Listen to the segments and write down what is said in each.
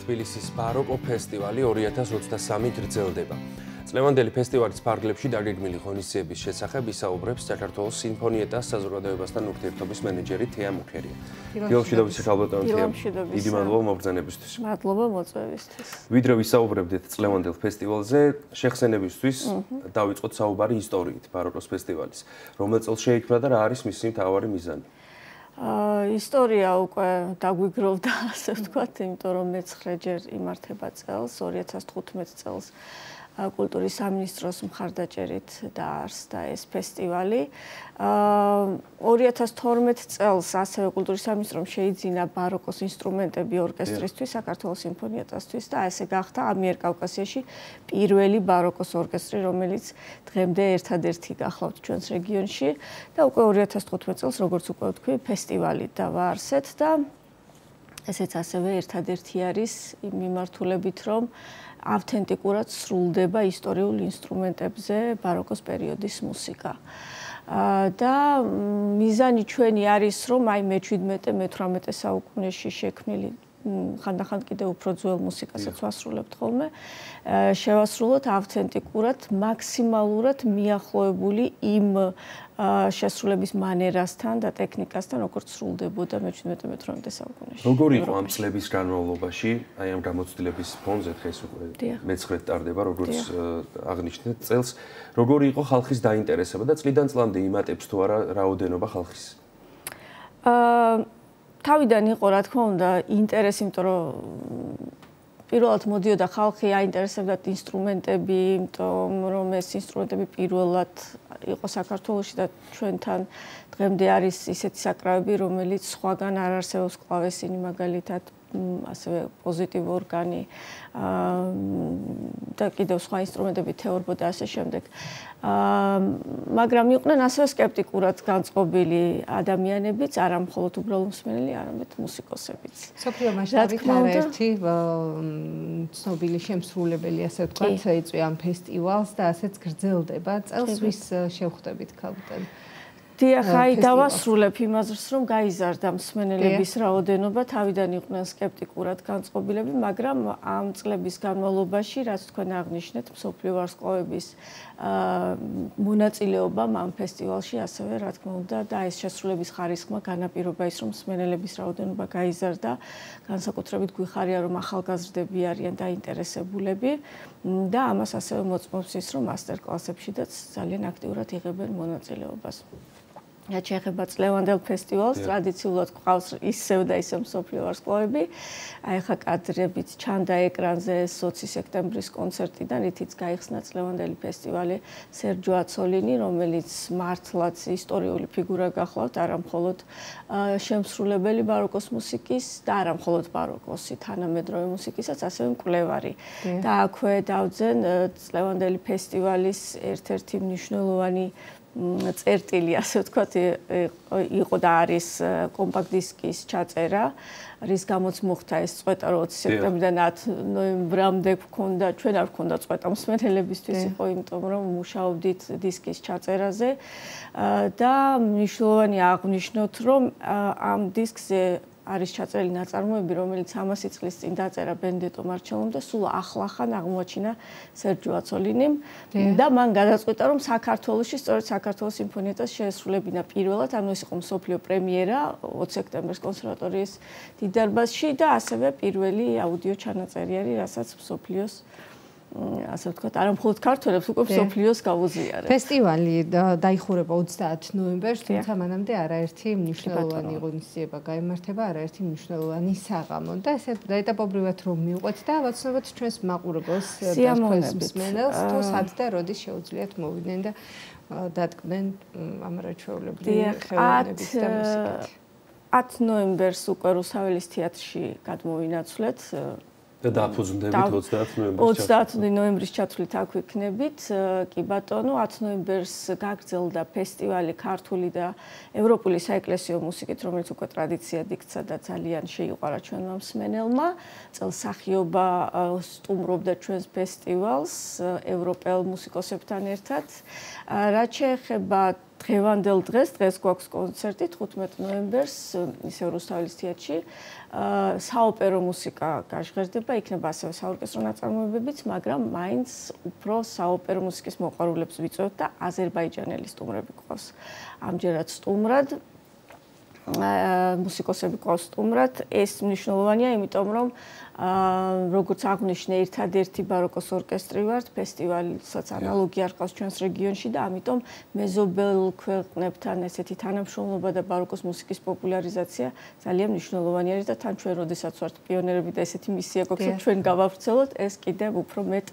თბილისის ბაროკო ფესტივალი 2023 გრძელდება. წლევანდელი ფესტივალის ფარგლებში დაგეგმილი ღონისძიების შესახებ ისაუბრებს საქართველოს სიმფონიეთა საზოგადოებასთან ურთიერთობის მენეჯერი თეა მუქერია. დილომშვიდობის ხალბატონო თეა. დიდი მადლობა მოგბრძანებისთვის. მადლობა მოწვევისთვის. ვიდრე ვისაუბრებდით წლევანდელ ფესტივალზე, შეხსენებისთვის დავიწყოთ საუბარი ისტორიით ბაროკოს ფესტივალის. რომელ წელს შეიქმნა და რა არის მისი მთავარი მიზანი? ისტორია უკვე დაგვიგროვდა, ასე ვთქვათ, იმიტომ რომ მე-9 ჯერ იმართება წელს, 2015 წელს კულტურის სამინისტროს მხარდაჭერით დაარსდა ეს ფესტივალი. 2012 წელს ასევე კულტურის სამინისტრომ შეიძინა ბაროკოს ინსტრუმენტები ორკესტრისთვის, საქართველოს სიმფონიეტასთვის და ესე გახდა ამიერკავკასიაში პირველი ბაროკოს ორკესტრი, რომელიც დღემდე ერთადერთი გახლავთ ჩვენს რეგიონში და უკვე 2015 წელს, როგორც უკვე ვთქვი, ფესტივალი დავაარსეთ და ესეც ასევე ერთადერთი არის იმ მიმართულებით, რომ ავთენტიკურად სრულდება ისტორიულ ინსტრუმენტებზე ბაროკოს პერიოდის მუსიკა. და მიზანი ჩვენი არის, რომ აი მე-17-მე-18 საუკუნეში შექმნილი ხანდახან კიდევ უფრო ძველ მუსიკასაც ვასრულებთ ხოლმე, შევასრულოთ ავთენტიკურად, მაქსიმალურად მიახლოებული იმ შესრულების მანერასთან და ტექნიკასთან, როგორც სრულდებოდა მე-17-მე-18 საუკუნეში. როგორი იყო ამ წლების განმავლობაში, აი ამ გამოცდილების ფონზე დღეს უკვე მე-9 ტარდება, როგორც აღნიშნეთ წელს, როგორი იყო ხალხის დაინტერესება და წლიდან წლამდე იმატებს თუ არა რაოდენობა ხალხის? თავიდან იყო, რა თქმა უნდა, ინტერესი, იმიტომ რომ პირველად მოდიოდა ხალხი, აინტერესებდათ ინსტრუმენტები, იმიტომ რომ ეს ინსტრუმენტები პირველად იყო საქართველოში და ჩვენთან დღემდე არის ისეთი საკრავები, რომელიც სხვაგან არ არსებობს, კლავესინი მაგალითად, ასევე პოზიტივ ორგანი და კიდევ სხვა ინსტრუმენტები, თეორბო და ასე შემდეგ. მაგრამ იყვნენ ასევე სკეპტიკურად განწყობილი ადამიანებიც, არა მხოლოდ უბრალო მსმენელი, არამედ მუსიკოსებიც. მსოფლიო მასშტაბით არაერთი ცნობილი შემსრულებელი, ასე ვთქვათ, ეწვია ამ ფესტივალს და ასეც გრძელდება. წელს ვის შევხვდებით ქალბატონო? დიახ, აი დავასრულებ იმაზრს, რომ გაიზარდა მსმენელების რაოდენობა, თავიდან იყვნენ სკეპტიკურად განწყობილები, მაგრამ ამ წლების განმავლობაში, რაც თქვენ აღნიშნეთ, მსოფლიო ვარსკვლავების მონაწილეობამ ამ ფესტივალში ასევე, რა თქმა უნდა, და ეს შესრულების ხარისხმა განაპირობა ის, რომ მსმენელების რაოდენობა გაიზარდა, განსაკუთრებით გვიხარია, რომ ახალგაზრდები არიან დაინტერესებულები და ამას ასევე მოწმობს ის, რომ მასტერკლასებშიც ძალიან აქტიურად იღებენ მონაწილეობას. რაც შეეხება წლევანდელ ფესტივალს, ტრადიციულად გვყავს ისევ და ისევ მსოფლიო ვარსკვლავები. აი ხა კადრებით ჩანდა ეკრანზე 20 სექტემბრის კონცერტიდან, რითიც გაიხსნა წლევანდელი ფესტივალი სერჯო აცოლინი, რომელიც მართლაც ისტორიული ფიგურა გახლავთ, არა მხოლოდ შემსრულებელი ბაროკოს მუსიკის და არა მხოლოდ ბაროკოსი, თანამედროვე მუსიკისაც, ასევე მკვლევარი. და აქვე დავძენ წლევანდელი ფესტივალის ერთ-ერთი მნიშვნელოვანი წერტილი, ასე ვთქვათ, იყო და არის კომპაქტ დისკის ჩაწერა, რის გამოც მოხდა ეს წვეტა, რომ 20 სექტემბრიდან 10 ნოემბრამდე გვქონდა, ჩვენ არ გვქონდა წვეტა მსმენელებისთვის იყო, იმიტომ რომ მუშაობდით დისკის ჩაწერაზე და მნიშვნელოვანი აღვნიშნოთ, რომ ამ დისკზე არის ჩაწერილი ნაწარმოები, რომელიც 100 წლის წინ დაწერა ბენედეტო მარჩელომ და სულ ახლახან აღმოაჩინა სერჯო აცოლინიმ და მან გადაწყვიტა, რომ საქართველოში, სწორედ საქართველოს სიმფონიეტას შეესრულებინა პირველად, ანუ ეს იყო მსოფლიო პრემიერა 20 სექტემბერს კონსერვატორიის დიდ დარბაზში და ასევე პირველი აუდიო ჩანაწერი არის, რასაც მსოფლიოს ასე ვთქვათ, არა მხოლოდ ქართველებს, უკვე მსოფლიოს გაუზიარებს. ფესტივალი დაიხურება 30 ნოემბერს, თუმცა მანამდე არაერთი მნიშვნელოვანი ღონისძიება გაიმართება, არაერთი მნიშვნელოვანი საღამო და ესე დაეტაპობრივად რომ მივყვეთ და ავაცნობოთ ჩვენს მაყურებელს და თქვენს მსმენელს, თუ სად და როდის შეუძლიათ მოვიდნენ და დადგმენ ამ რაჩვეულებრივი ხელოვნების და მუსიკით. 10 ნოემბერს უკვე რუსაველის თეატრში გადმოვინაცვლეთ. და დაფუძნდებით 30 ნოემბრის ჩათვლით აქ ვიქნებით. კი ბატონო, 10 ნოემბერს გაგრძელდა ფესტივალი ქართული და ევროპული საეკლესიო მუსიკით, რომელიც უკვე ტრადიციად იქცა და ძალიან შეიყვარა ჩვენმა მსმენელმა. წელსახიობა სტუმრობდა ჩვენს ფესტივალს ევროპელ მუსიკოსებთან ერთად. რაც შეეხება დღევანდელ დღეს გვაქვს კონცერტი 15 ნოემბერს ისევ რუსთაველის თეატრში. საოპერო მუსიკა გაჟღერდება, იქნება ასევე საორკესტრო ნაწარმოებებიც, მაგრამ მაინც უფრო საოპერო მუსიკის მოყვარულებს ვიწვევთ და აზერბაიჯანელი სტუმრები გვყავს. ამჯერად სტუმრად მუსიკოსები გვყავს სტუმრად. ეს მნიშვნელოვანია, იმიტომ რომ როგორც აღნიშნე, ერთადერთი ბაროკოს ორკესტრი ვართ, ფესტივალსაც ანალოგი არ ყავს ჩვენს რეგიონში და ამიტომ მეზობელ ქვეყნებთან ესეთი თანამშრომლობა და ბაროკოს მუსიკის პოპულარიზაცია ძალიან მნიშვნელოვანი არის და თან ჩვენ როდესაც ვართ პიონერები და ესეთი მისია გვაქვს, ჩვენ გავავრცელოთ, ეს კიდევ უფრო მეტ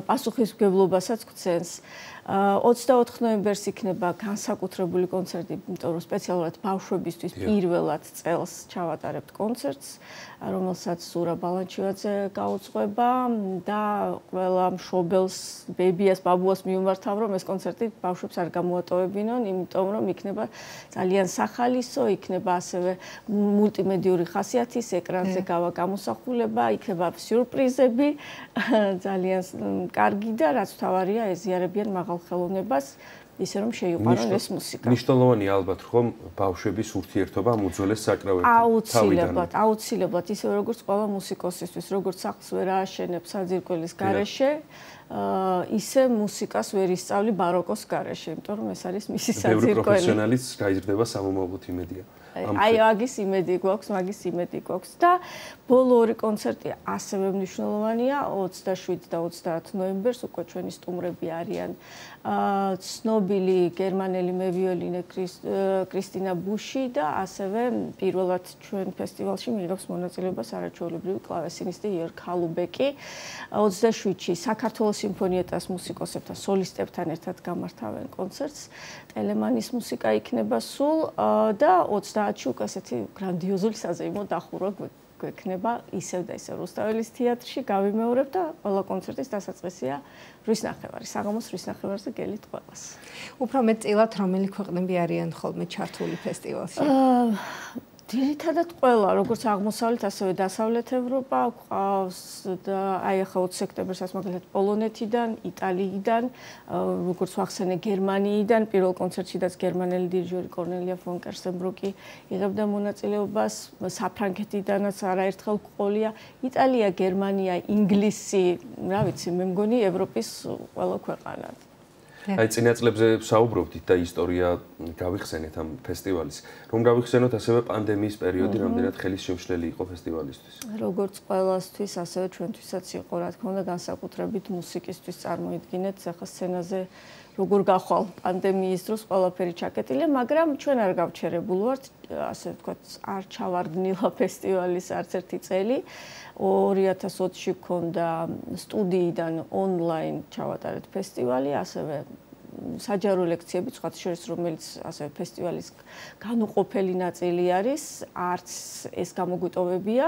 პასუხისმგებლობასაც გვცემს. 24 ნოემბერს იქნება განსაკუთრებული კონცერტი, იმიტომ რომ სპეციალურად ბავშვებისთვის პირველად წელს ჩავატარებთ კონცერტს, რომელსაც ზურა ბალანჩივაძე გაუძღვება და ყველა მშობელს, ბებიას, ბაბუას მიუმართავ, რომ ეს კონცერტი ბავშვებს არ გამოატოვებინონ, იმიტომ რომ იქნება ძალიან სახალისო, იქნება ასევე მულტიმედიური ხასიათის, ეკრანზე გავა გამოსახულება, იქნება სიურპრიზები, ძალიან კარგი და რაც თავარია, ეზიარებიან მაღალ ხელოვნებას, ისე რომ შეიყვანონ ეს მუსიკა. მნიშვნელოვანია ალბათ, რომ ბავშვების ურთიერთობა ამ უძველეს საკრავებთან. აუცილებლად, ისე როგორც ყველა მუსიკოსისთვის, როგორც სახლს ვერ ააშენებს საძირკველის გარეშე, ისე მუსიკას ვერ ისწავლი ბაროკოს გარეშე, იმიტომ რომ ეს არის მისი საძირკველი. ბევრი პროფესიონალიც გაიზრდება სამომავლოდ იმედია. მაგის იმედი გვაქვს და ბოლო ორი კონცერტი ასევე მნიშვნელოვანია 27 და 30 ნოემბერს უკვე ჩვენი სტუმრები არიან ცნობილი გერმანელი მევიოლინე კრისტინა ბუში და ასევე პირველად ჩვენ ფესტივალში მიიღებს მონაწილეობას არაჩვეულებრივი კლავესინისტი იორგ ჰალუბეკი 27-ში საქართველოს სიმფონიეტას მუსიკოსებთან სოლისტებთან ერთად გამართავენ კონცერტს ტელემანის მუსიკა იქნება სულ და 30-ში უკვე ესეთი გრანდიოზული საზეიმო დახურვა გვექნება ისევ და ისევ რუსთაველის თეატრში გავიმეორებ და ყველა კონცერტის დასაწყისია რვის ნახევარი, საღამოს რვის ნახევარზე გელით ყველას. უფრო მეტწილად რომელი ქვეყნები არიან ხოლმე ჩართული ფესტივალში? ძირითადად ყველა, როგორც აღმოსავლეთ, ასევე დასავლეთ ევროპა გვყავს და აი ახლა 20 სექტემბერსაც მაგალითად პოლონეთიდან, იტალიიდან, როგორც ვახსენე გერმანიიდან, პირველ კონცერტშიდაც გერმანელი დირიჟორი კორნელია ფონ კერსენბრუკი იღებდა მონაწილეობას, საფრანგეთიდანაც არაერთხელ გვყოლია, იტალია, გერმანია, ინგლისი, რა ვიცი, მე მგონი ევროპის ყველა ქვეყანა. აი წინა წლებზე საუბრობდით და ისტორია გავიხსენეთ ამ ფესტივალის. რომ გავიხსენოთ ასევე პანდემიის პერიოდი რამდენად ხელის შემშლელი იყო ფესტივალისთვის. როგორც ყველასთვის, ასევე ჩვენთვისაც იყო, რა თქმა უნდა, განსაკუთრებით მუსიკისთვის წარმოიდგინეთ, ახლა სცენაზე როგორ გახვალ პანდემიის დროს ყველაფერი ჩაკეტილია, მაგრამ ჩვენ არ გავჩერებულ ვართ, ასე ვთქვათ, არ ჩავარდნილა ფესტივალის არც ერთი წელი. 2020-ში გქონდა სტუდიიდან ონლაინ ჩავატარეთ ფესტივალი, ასევე საჯარო ლექციები, სხვა შორის, რომელიც ასევე ფესტივალის განუყოფელი ნაწილი არის, არც ეს გამოგვიტოვებია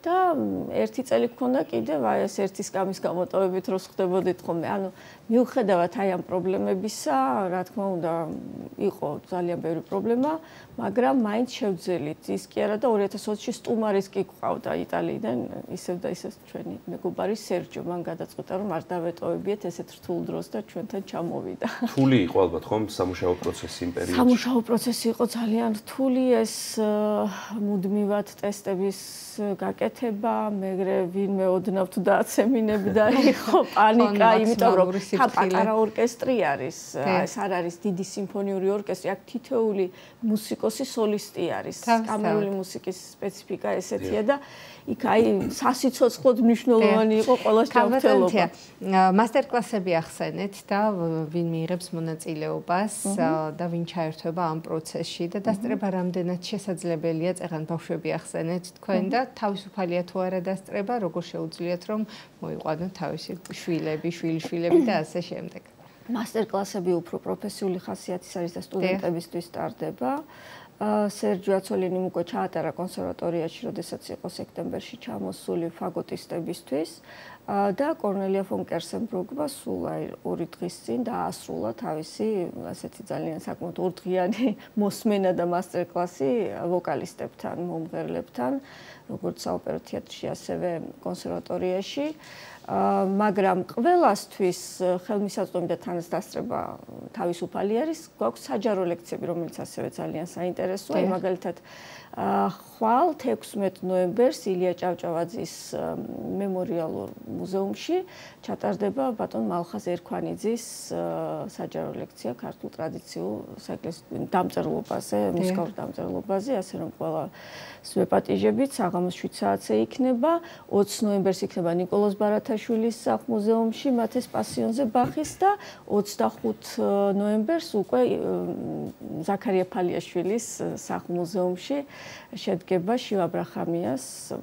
და ერთი წელი გქონდა კიდევ აი ეს ერთი სკამის გამოტოვებით რო ხდებოდით ხოლმე. ანუ მიუხედავად აი ამ პრობლემებისა, რა თქმა უნდა, იყო ძალიან ბევრი პრობლემა, მაგრამ მაინც შევძელით. ის კი არა და 2020-ში სტუმარის კი გვყავდა იტალიიდან, ისევ და ისევ ჩვენი მეგობარი სერჯო, მან გადაწყვიტა რომ არ დავეტოვებიეთ ესეთ რთულ დროს და ჩვენთან ჩამოვიდა. რთული იყო ალბათ ხომ სამუშაო პროცესი იმ პერიოდში? სამუშაო პროცესი იყო ძალიან რთული, ეს მუდმივად ტესტების გაკეთება, მეგრე ვინმე ოდნავ თუ დააცემინებდა, იყო პანიკა, იმიტომ რომ პატარა ორკესტრი არის, ეს არ არის დიდი სიმფონიური ორკესტრი, აქ თითოეული მუსიკოსი სოლისტი არის. კამერული მუსიკის სპეციფიკა ესეთია და იქ აი სასიცოცხლოდ მნიშვნელოვანი იყო ყველას ჯანმრთელობა. მასტერკლასები ახსენეთ და ვინ მიიღებს მონაწილეობას და ვინ ჩაერთვება ამ პროცესში და დასწრება რამდენად შესაძლებელია, წეგან ბავშვები ახსენეთ თქვენ და თავისუფალია თუ არა დასწრება, როგორ შეუძლიათ რომ მოიყვანოთ თავისი შვილები, შვილიშვილები და ასე შემდეგ. მასტერკლასები უფრო პროფესიული ხასიათის არის და სტუდენტებისთვის ტარდება. სერჯო აცოლინიმ უკვე ჩაატარა კონსერვატორიაში, როდესაც იყო სექტემბერში ჩამოსული ფაგოტისტებისთვის და კორნელია ფონ კერსენბრუგმა სულ 2 დღის წინ დაასრულა თავისი ასეთი ძალიან საკმაოდ ორდღიანი მოსმენა და მასტერკლასი ვოკალისტებთან, მომღერლებთან, როგორც საოპერო თეატრში, ასევე კონსერვატორიაში. მაგრამ ყველასთვის ხელმისაწვდომი და თანასწრება თავისუფალი არის. გვაქვს საჯარო ლექციები, რომელიც ასევე ძალიან საინტერესოა. მაგალითად, ხვალ 16 ნოემბერს ილია ჭავჭავაძის მემორიალურ მუზეუმში ჩატარდება ბატონ მალხაზ ერქვანიძის საჯარო ლექცია ქართულ ტრადიციულ საეკლესიო დამწერლობაზე, მუსიკალურ დამწერლობაზე, ასე რომ ყველა სვეპატიჟებით საღამოს 7 საათზე იქნება. 20 ნოემბერს იქნება ნიკოლოზ ბარათაშვილის სახლ-მუზეუმში, მათეს პასიონზე ბახის და 25 ნოემბერს უკვე ზაქარია ფალიაშვილის სახლ-მუზეუმში შედგება შივა ბრახამიას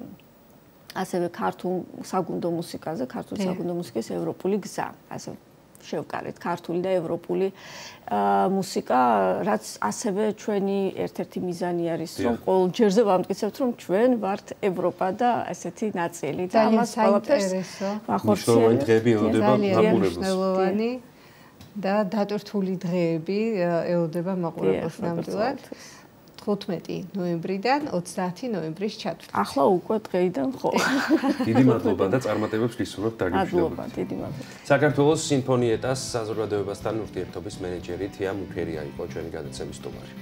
ასევე ქართულ საგუნდო მუსიკაზე, ქართულ საგუნდო მუსიკის ევროპული გზა, ასე შევკარეთ ქართული და ევროპული მუსიკა, რაც ასევე ჩვენი ერთ-ერთი მიზანი არის, რომ ყოველ ჯერზე ვამტკიცებთ, რომ ჩვენ ვართ ევროპა და ესეთი ნაწილი და ამას ყველაფერს ახორციელებთ. დღეები ელოდება მაყურებელს და დატვირთული დღეები ელოდება მაყურებელს ნამდვილად. 15 ნოემბრიდან 30 ნოემბრის ჩათვლით. ახლა უკვე დღეიდან ხო. დიდი მადლობა და წარმატებებს გისურვებთ დაგიშვებთ. დიდი მადლობა. საქართველოს სიმფონიეტას საზოგადოებასთან ურთიერთობის მენეჯერი თია მუქერია იყო ჩვენი გადაცემის სტუმარი.